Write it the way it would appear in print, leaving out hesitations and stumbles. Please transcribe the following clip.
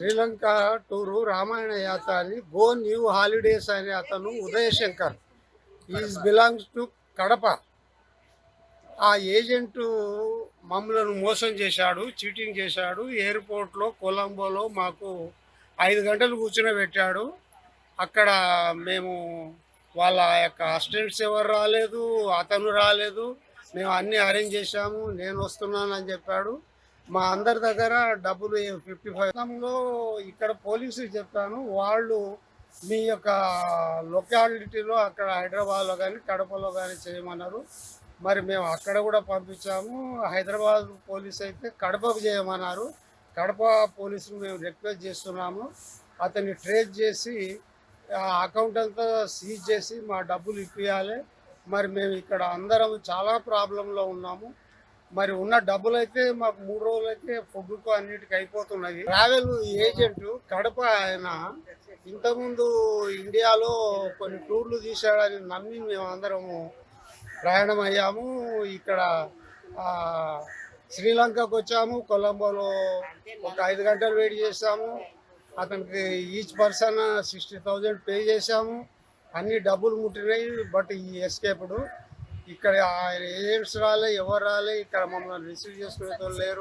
Sri Lanka tour Ramayana యాత్ర అని go new holidays అనే అతను Uday Shankar is belongs to Kadapa. ఆ ఏజెంటు మమ్మల్ని మోసం చేశాడు, చీటింగ్ చేశాడు. ఎయిర్పోర్ట్లో కొలంబోలో మాకు 5 గంటలు కూర్చునబెట్టాడు. అక్కడ మేము వాళ్ళ యొక్క అసిస్టెంట్స్ ఎవరు రాలేదు, అతను రాలేదు. మేము అన్నీ అరేంజ్ చేశాము, నేను వస్తున్నానని చెప్పాడు. మా అందరి దగ్గర డబ్బులు 55లో ఇక్కడ పోలీసులు చెప్పాను, వాళ్ళు మీ యొక్క లొకాలిటీలో అక్కడ హైదరాబాద్లో కానీ కడపలో కానీ చేయమన్నారు. మరి మేము అక్కడ కూడా పంపించాము. హైదరాబాద్ పోలీస్ అయితే కడపకు చేయమన్నారు. కడప పోలీసులు మేము రిక్వెస్ట్ చేస్తున్నాము, అతన్ని ట్రేస్ చేసి ఆ అకౌంట్ అంతా సీజ్ చేసి మా డబ్బులు ఇప్పియాలి. మరి మేము ఇక్కడ అందరం చాలా ప్రాబ్లంలో ఉన్నాము. మరి ఉన్న డబ్బులు అయితే మాకు 3 రోజులైతే ఫుడ్కు అన్నిటికీ అయిపోతున్నది. ట్రావెల్ ఏజెంట్ కడప ఆయన ఇంతకుముందు ఇండియాలో కొన్ని టూర్లు తీశాడని నమ్మి మేము అందరము ప్రయాణం అయ్యాము. ఇక్కడ శ్రీలంకకు వచ్చాము. కొలంబోలో ఒక 5 గంటలు వెయిట్ చేసాము. అతనికి ఈచ్ పర్సన్ 60,000 పే చేశాము. అన్ని డబ్బులు ముట్టినాయి. బట్ ఈ ఎస్కేప్డ్ ఇక్కడ ఆయన ఏజెంట్స్ రాలే, ఎవరు రాలే. ఇక్కడ మమ్మల్ని రిసీవ్ చేసుకునే వాళ్ళు లేరు.